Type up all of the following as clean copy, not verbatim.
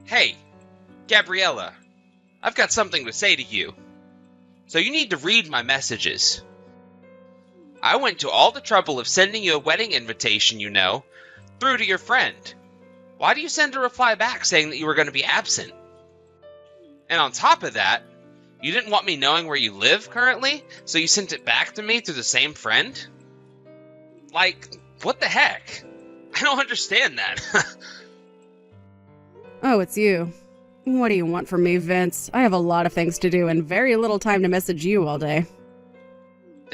Hey, Gabriella, I've got something to say to you. So you need to read my messages. I went to all the trouble of sending you a wedding invitation, through to your friend. Why do you send a reply back saying that you were going to be absent? And on top of that, you didn't want me knowing where you live currently, so you sent it back to me through the same friend? Like, what the heck? I don't understand that. Oh, it's you. What do you want from me, Vince? I have a lot of things to do and very little time to message you all day.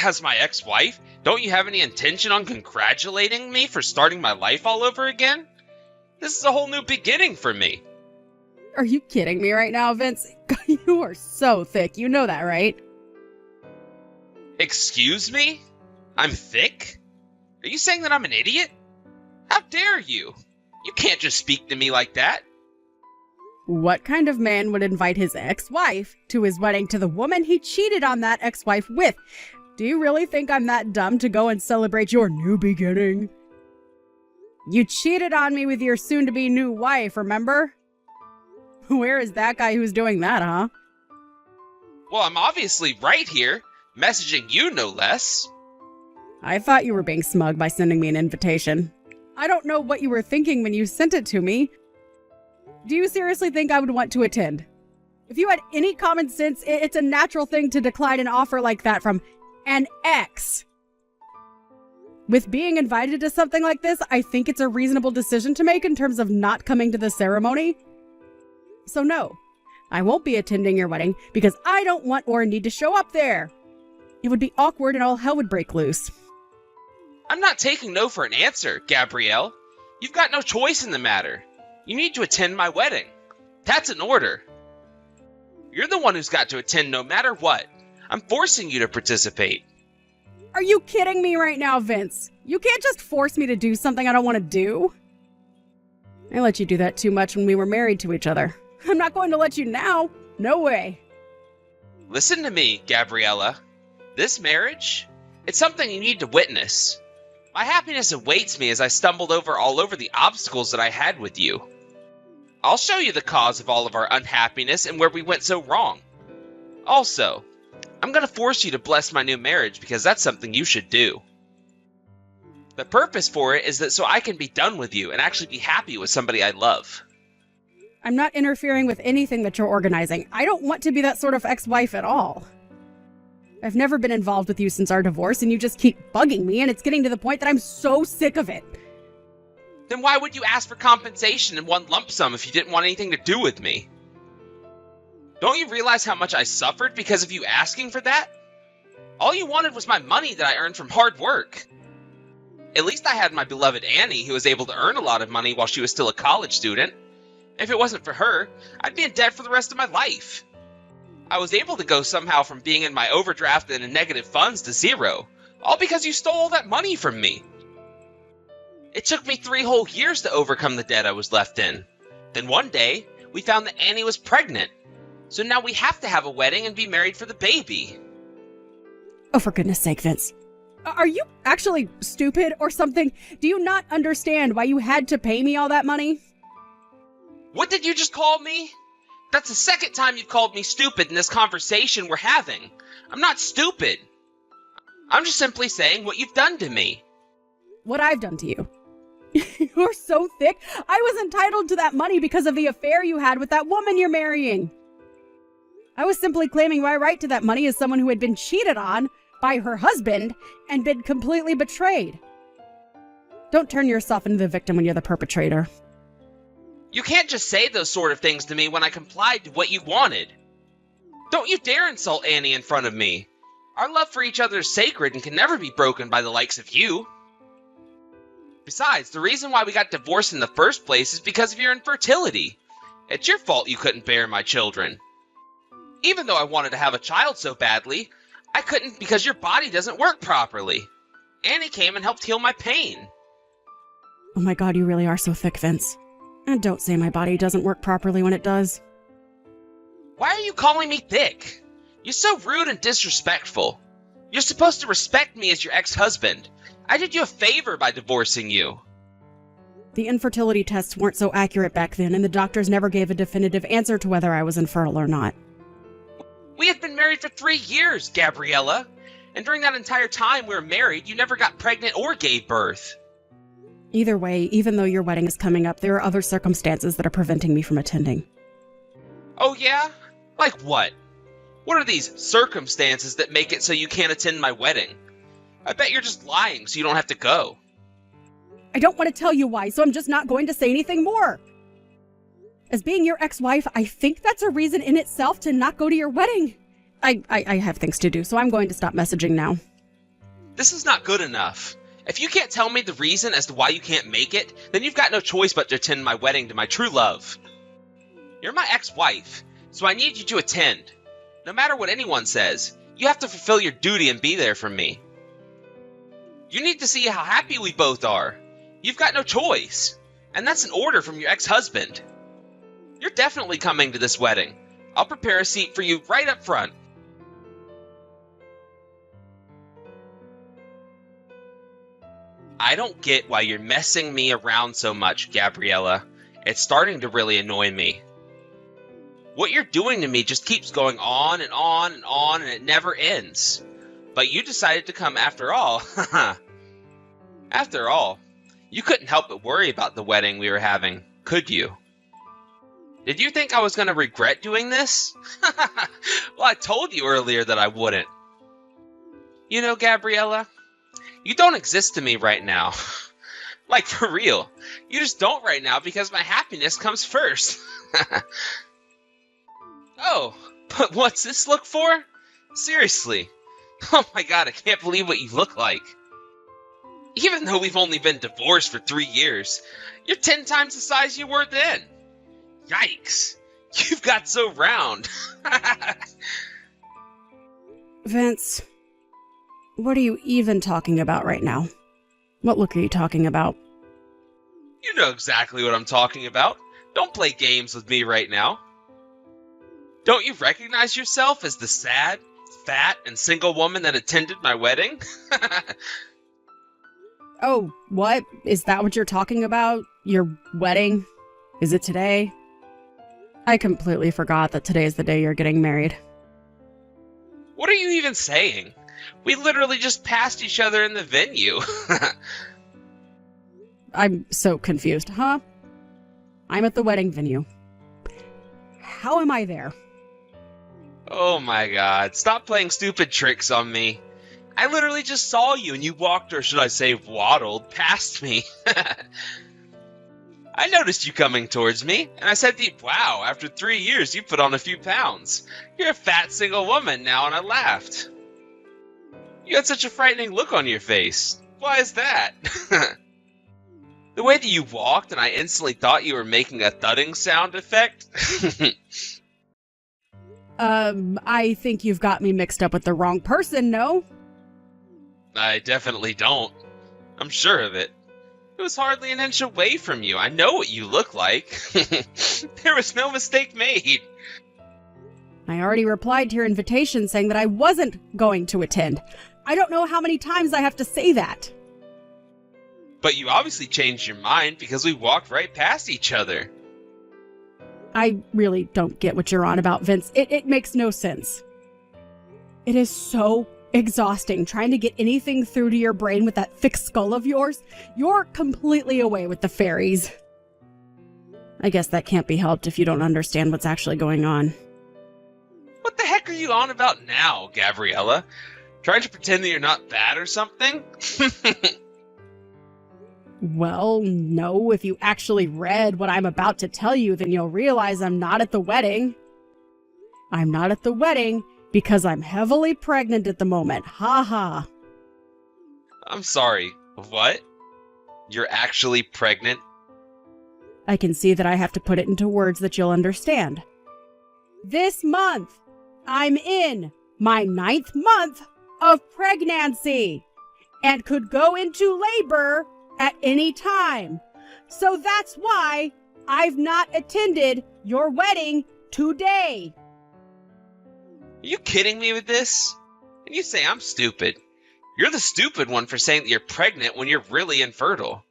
As my ex-wife, don't you have any intention on congratulating me for starting my life all over again? This is a whole new beginning for me. Are you kidding me right now, Vince? You are so thick. You know that, right? Excuse me? I'm thick? Are you saying that I'm an idiot? How dare you? You can't just speak to me like that. What kind of man would invite his ex-wife to his wedding to the woman he cheated on that ex-wife with? Do you really think I'm that dumb to go and celebrate your new beginning? You cheated on me with your soon-to-be new wife, remember? Where is that guy who's doing that, huh? Well, I'm obviously right here, messaging you no less. I thought you were being smug by sending me an invitation. I don't know what you were thinking when you sent it to me. Do you seriously think I would want to attend? If you had any common sense, it's a natural thing to decline an offer like that from an ex. With being invited to something like this, I think it's a reasonable decision to make in terms of not coming to the ceremony. So no, I won't be attending your wedding because I don't want or need to show up there. It would be awkward and all hell would break loose. I'm not taking no for an answer, Gabrielle. You've got no choice in the matter. You need to attend my wedding. That's an order. You're the one who's got to attend no matter what. I'm forcing you to participate. Are you kidding me right now, Vince? You can't just force me to do something I don't want to do. I let you do that too much when we were married to each other. I'm not going to let you now. No way. Listen to me, Gabriella. This marriage, it's something you need to witness. My happiness awaits me as I stumbled all over the obstacles that I had with you. I'll show you the cause of all of our unhappiness and where we went so wrong. Also, I'm going to force you to bless my new marriage because that's something you should do. The purpose for it is that so I can be done with you and actually be happy with somebody I love. I'm not interfering with anything that you're organizing. I don't want to be that sort of ex-wife at all. I've never been involved with you since our divorce, and you just keep bugging me, and it's getting to the point that I'm so sick of it. Then why would you ask for compensation in one lump sum if you didn't want anything to do with me? Don't you realize how much I suffered because of you asking for that? All you wanted was my money that I earned from hard work. At least I had my beloved Annie, who was able to earn a lot of money while she was still a college student. If it wasn't for her, I'd be in debt for the rest of my life. I was able to go somehow from being in my overdraft and in negative funds to zero, all because you stole all that money from me. It took me 3 whole years to overcome the debt I was left in. Then one day, we found that Annie was pregnant. So now we have to have a wedding and be married for the baby. Oh, for goodness sake, Vince. Are you actually stupid or something? Do you not understand why you had to pay me all that money? What did you just call me? That's the second time you've called me stupid in this conversation we're having. I'm not stupid. I'm just simply saying what you've done to me. What I've done to you. You're so thick. I was entitled to that money because of the affair you had with that woman you're marrying. I was simply claiming my right to that money as someone who had been cheated on by her husband and been completely betrayed. Don't turn yourself into the victim when you're the perpetrator. You can't just say those sort of things to me when I complied to what you wanted. Don't you dare insult Annie in front of me. Our love for each other is sacred and can never be broken by the likes of you. Besides, the reason why we got divorced in the first place is because of your infertility. It's your fault you couldn't bear my children. Even though I wanted to have a child so badly, I couldn't because your body doesn't work properly. Annie came and helped heal my pain. Oh my God, you really are so thick, Vince. And don't say my body doesn't work properly when it does. Why are you calling me thick? You're so rude and disrespectful. You're supposed to respect me as your ex-husband. I did you a favor by divorcing you. The infertility tests weren't so accurate back then, and the doctors never gave a definitive answer to whether I was infertile or not. We had been married for 3 years, Gabriella. And during that entire time we were married, you never got pregnant or gave birth. Either way, even though your wedding is coming up, there are other circumstances that are preventing me from attending. Oh yeah? Like what? What are these circumstances that make it so you can't attend my wedding? I bet you're just lying so you don't have to go. I don't want to tell you why, so I'm just not going to say anything more. As being your ex-wife, I think that's a reason in itself to not go to your wedding. I have things to do, so I'm going to stop messaging now. This is not good enough. If you can't tell me the reason as to why you can't make it, then you've got no choice but to attend my wedding to my true love. You're my ex-wife, so I need you to attend. No matter what anyone says, you have to fulfill your duty and be there for me. You need to see how happy we both are. You've got no choice. And that's an order from your ex-husband. You're definitely coming to this wedding. I'll prepare a seat for you right up front. I don't get why you're messing me around so much, Gabriella. It's starting to really annoy me. What you're doing to me just keeps going on and on and on, and it never ends. But you decided to come after all. After all, you couldn't help but worry about the wedding we were having, could you? Did you think I was going to regret doing this? Well, I told you earlier that I wouldn't. You know, Gabriella, you don't exist to me right now. Like, for real. You just don't right now because my happiness comes first. Oh, but what's this look for? Seriously. Oh my god, I can't believe what you look like. Even though we've only been divorced for 3 years, you're 10 times the size you were then. Yikes. You've got so round. Vince, what are you even talking about right now? What look are you talking about? You know exactly what I'm talking about. Don't play games with me right now. Don't you recognize yourself as the sad, fat, and single woman that attended my wedding? Oh, what? Is that what you're talking about? Your wedding? Is it today? I completely forgot that today is the day you're getting married. What are you even saying? We literally just passed each other in the venue. I'm so confused, huh? I'm at the wedding venue. How am I there? Oh my god, stop playing stupid tricks on me. I literally just saw you and you walked, or should I say waddled, past me. I noticed you coming towards me, and I said to you, wow, after 3 years you put on a few pounds. You're a fat single woman now, and I laughed. You had such a frightening look on your face. Why is that? The way that you walked, and I instantly thought you were making a thudding sound effect. I think you've got me mixed up with the wrong person, no? I definitely don't. I'm sure of it. It was hardly an inch away from you. I know what you look like. There was no mistake made. I already replied to your invitation saying that I wasn't going to attend. I don't know how many times I have to say that. But you obviously changed your mind because we walked right past each other. I really don't get what you're on about, Vince. It makes no sense. It is so exhausting trying to get anything through to your brain with that thick skull of yours. You're completely away with the fairies. I guess that can't be helped if you don't understand what's actually going on. What the heck are you on about now, Gabriella? Trying to pretend that you're not bad or something? Well, no, if you actually read what I'm about to tell you, then you'll realize I'm not at the wedding. I'm not at the wedding because I'm heavily pregnant at the moment. Ha ha. I'm sorry. What? You're actually pregnant? I can see that I have to put it into words that you'll understand. This month, I'm in my 9th month of pregnancy and could go into labor at any time. So that's why I've not attended your wedding today. Are you kidding me with this? And you say I'm stupid. You're the stupid one for saying that you're pregnant when you're really infertile.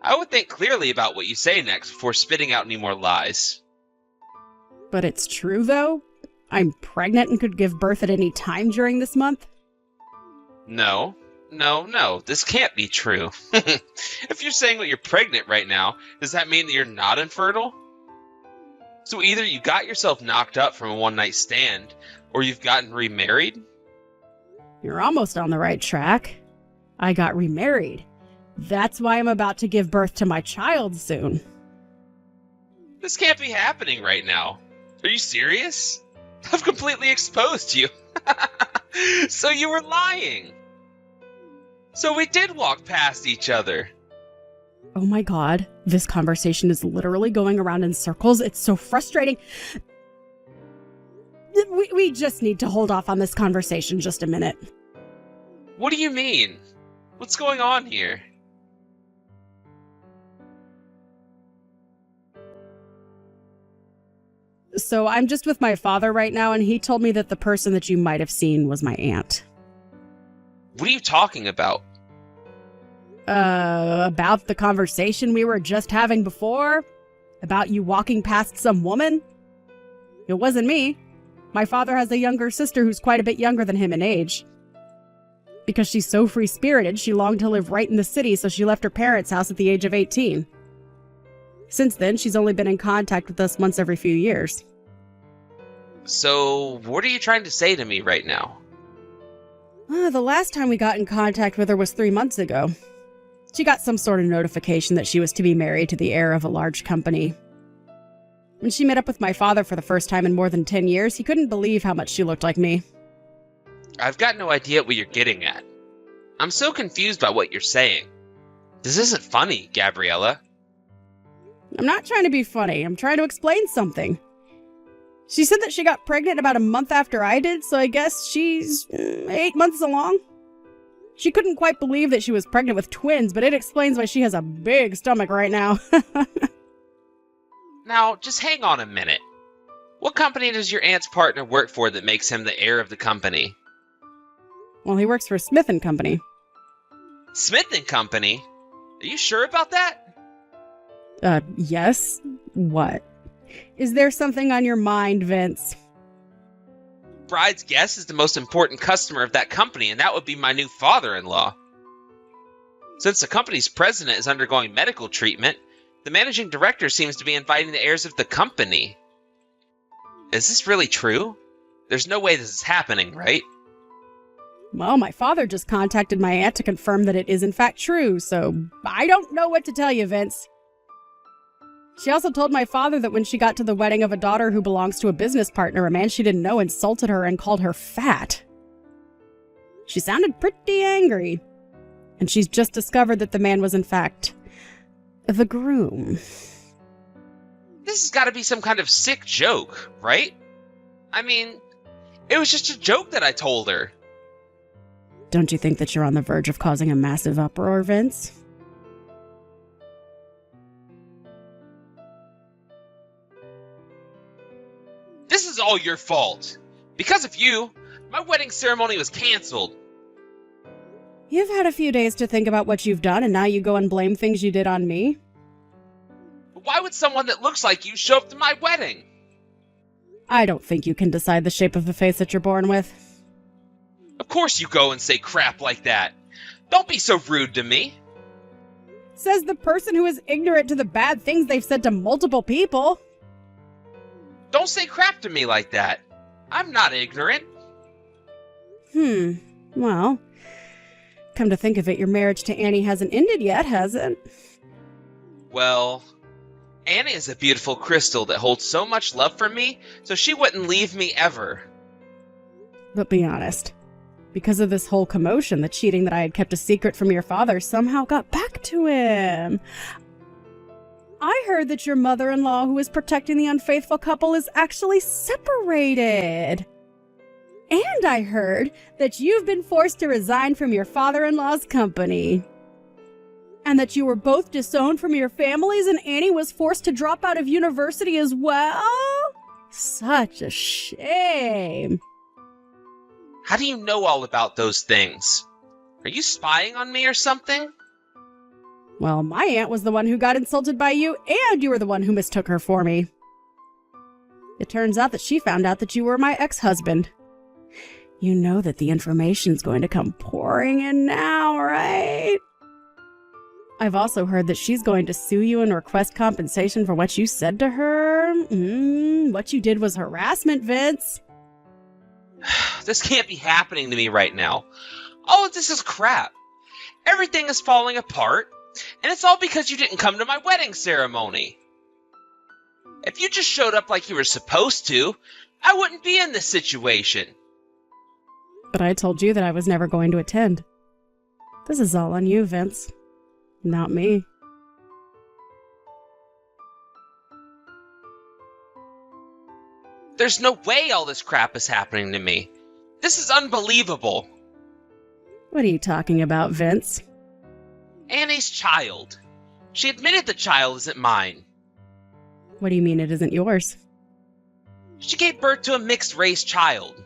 I would think clearly about what you say next before spitting out any more lies. But it's true, though? I'm pregnant and could give birth at any time during this month? No. This can't be true. If you're saying that you're pregnant right now, does that mean that you're not infertile? So either you got yourself knocked up from a one-night stand, or you've gotten remarried? You're almost on the right track. I got remarried. That's why I'm about to give birth to my child soon. This can't be happening right now. Are you serious? I've completely exposed you. So you were lying. So we did walk past each other. Oh my god, this conversation is literally going around in circles. It's so frustrating. We just need to hold off on this conversation just a minute. What do you mean? What's going on here? So I'm just with my father right now, and he told me that the person that you might have seen was my aunt. What are you talking about? About the conversation we were just having before? About you walking past some woman? It wasn't me. My father has a younger sister who's quite a bit younger than him in age. Because she's so free-spirited, she longed to live right in the city, so she left her parents' house at the age of 18. Since then, she's only been in contact with us once every few years. So, what are you trying to say to me right now? The last time we got in contact with her was 3 months ago. She got some sort of notification that she was to be married to the heir of a large company. When she met up with my father for the first time in more than 10 years, he couldn't believe how much she looked like me. I've got no idea what you're getting at. I'm so confused by what you're saying. This isn't funny, Gabriella. I'm not trying to be funny. I'm trying to explain something. She said that she got pregnant about a month after I did, so I guess she's 8 months along. She couldn't quite believe that she was pregnant with twins, but it explains why she has a big stomach right now. Now, just hang on a minute. What company does your aunt's partner work for that makes him the heir of the company? Well, he works for Smith & Company. Smith & Company? Are you sure about that? Yes? What? Is there something on your mind, Vince? Bride's guest is the most important customer of that company, and that would be my new father-in-law. Since the company's president is undergoing medical treatment, the managing director seems to be inviting the heirs of the company. Is this really true? There's no way this is happening, right? Well, my father just contacted my aunt to confirm that it is in fact true, so I don't know what to tell you, Vince. She also told my father that when she got to the wedding of a daughter who belongs to a business partner, a man she didn't know insulted her and called her fat. She sounded pretty angry, and she's just discovered that the man was in fact the groom. This has got to be some kind of sick joke, right? I mean, it was just a joke that I told her. Don't you think that you're on the verge of causing a massive uproar, Vince? This is all your fault. Because of you, my wedding ceremony was canceled. You've had a few days to think about what you've done, and now you go and blame things you did on me? But why would someone that looks like you show up to my wedding? I don't think you can decide the shape of the face that you're born with. Of course you go and say crap like that. Don't be so rude to me. Says the person who is ignorant to the bad things they've said to multiple people. Don't say crap to me like that. I'm not ignorant. Well, come to think of it, your marriage to Annie hasn't ended yet, has it? Well, Annie is a beautiful crystal that holds so much love for me, so she wouldn't leave me ever. But be honest. Because of this whole commotion, the cheating that I had kept a secret from your father somehow got back to him. I heard that your mother-in-law, who is protecting the unfaithful couple, is actually separated. And I heard that you've been forced to resign from your father-in-law's company. And that you were both disowned from your families and Annie was forced to drop out of university as well? Such a shame. How do you know all about those things? Are you spying on me or something? Well, my aunt was the one who got insulted by you, and you were the one who mistook her for me. It turns out that she found out that you were my ex-husband. You know that the information's going to come pouring in now, right? I've also heard that she's going to sue you and request compensation for what you said to her. What you did was harassment, Vince. This can't be happening to me right now. All of this is crap. Everything is falling apart, and it's all because you didn't come to my wedding ceremony. If you just showed up like you were supposed to, I wouldn't be in this situation. But I told you that I was never going to attend. This is all on you, Vince. Not me. There's no way all this crap is happening to me. This is unbelievable. What are you talking about, Vince? Annie's child. She admitted the child isn't mine. What do you mean it isn't yours? She gave birth to a mixed-race child.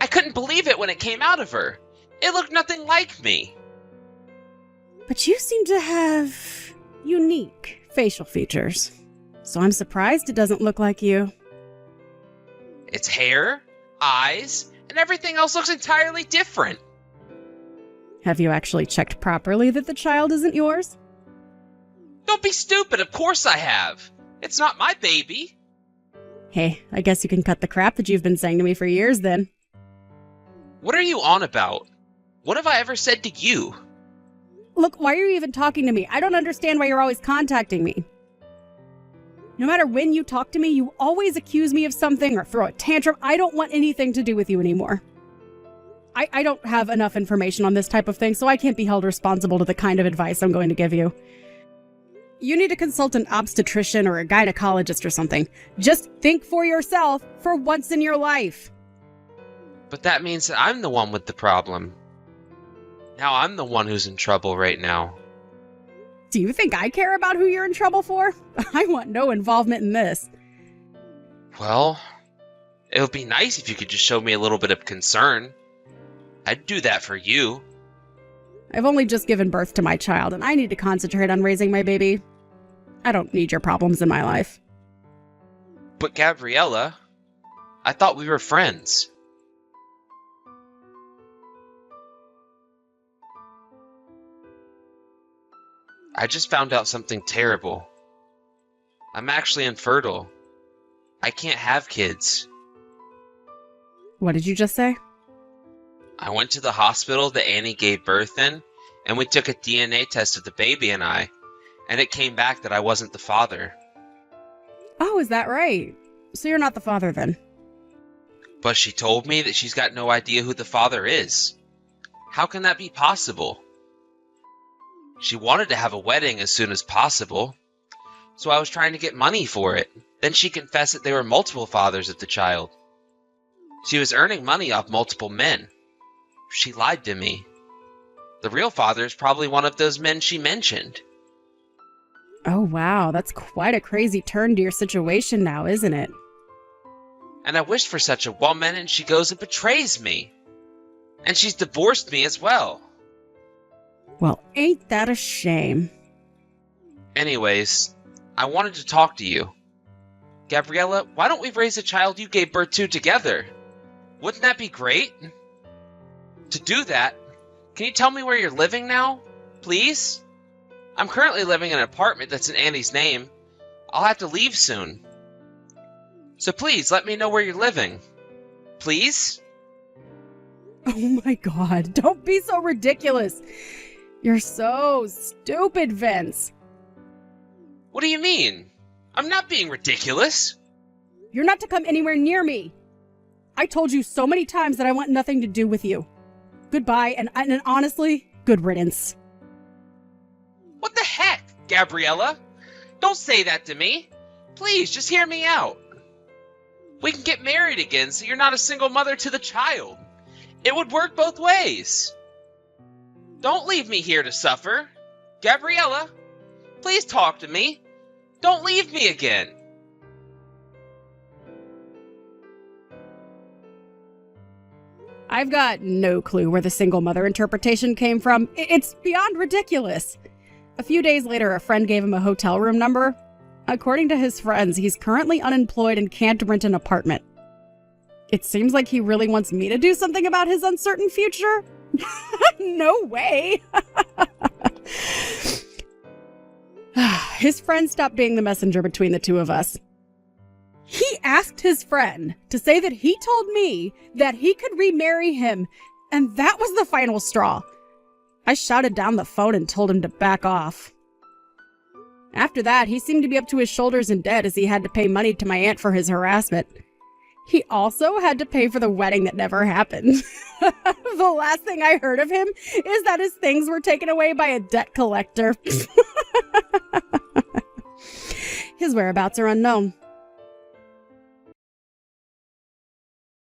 I couldn't believe it when it came out of her. It looked nothing like me. But you seem to have unique facial features. So I'm surprised it doesn't look like you. Its hair, eyes, and everything else looks entirely different. Have you actually checked properly that the child isn't yours? Don't be stupid, of course I have. It's not my baby. Hey, I guess you can cut the crap that you've been saying to me for years then. What are you on about? What have I ever said to you? Look, why are you even talking to me? I don't understand why you're always contacting me. No matter when you talk to me, you always accuse me of something or throw a tantrum. I don't want anything to do with you anymore. I don't have enough information on this type of thing, so I can't be held responsible to the kind of advice I'm going to give you. You need to consult an obstetrician or a gynecologist or something. Just think for yourself for once in your life. But that means that I'm the one with the problem. Now I'm the one who's in trouble right now. Do you think I care about who you're in trouble for? I want no involvement in this. Well, it would be nice if you could just show me a little bit of concern. I'd do that for you. I've only just given birth to my child, and I need to concentrate on raising my baby. I don't need your problems in my life. But Gabriella, I thought we were friends. I just found out something terrible. I'm actually infertile. I can't have kids. What did you just say? I went to the hospital that Annie gave birth in, and we took a DNA test of the baby and it came back that I wasn't the father. Oh, is that right? So you're not the father then? But she told me that she's got no idea who the father is. How can that be possible? She wanted to have a wedding as soon as possible, so I was trying to get money for it. Then she confessed that there were multiple fathers of the child. She was earning money off multiple men. She lied to me. The real father is probably one of those men she mentioned. Oh, wow. That's quite a crazy turn to your situation now, isn't it? And I wished for such a woman, and she goes and betrays me. And she's divorced me as well. Well, ain't that a shame? Anyways, I wanted to talk to you. Gabriella, why don't we raise a child you gave birth to together? Wouldn't that be great? To do that, can you tell me where you're living now, please? I'm currently living in an apartment that's in Annie's name. I'll have to leave soon. So please, let me know where you're living. Please? Oh my god, don't be so ridiculous. You're so stupid, Vince. What do you mean? I'm not being ridiculous. You're not to come anywhere near me. I told you so many times that I want nothing to do with you. Goodbye, and honestly, good riddance. What the heck, Gabriella? Don't say that to me. Please, just hear me out. We can get married again so you're not a single mother to the child. It would work both ways. Don't leave me here to suffer. Gabriella, please talk to me. Don't leave me again. I've got no clue where the single mother interpretation came from. It's beyond ridiculous. A few days later, a friend gave him a hotel room number. According to his friends, he's currently unemployed and can't rent an apartment. It seems like he really wants me to do something about his uncertain future. No way. His friend stopped being the messenger between the two of us. He asked his friend to say that he told me that he could remarry him, and that was the final straw. I shouted down the phone and told him to back off. After that, he seemed to be up to his shoulders in debt as he had to pay money to my aunt for his harassment. He also had to pay for the wedding that never happened. The last thing I heard of him is that his things were taken away by a debt collector. His whereabouts are unknown.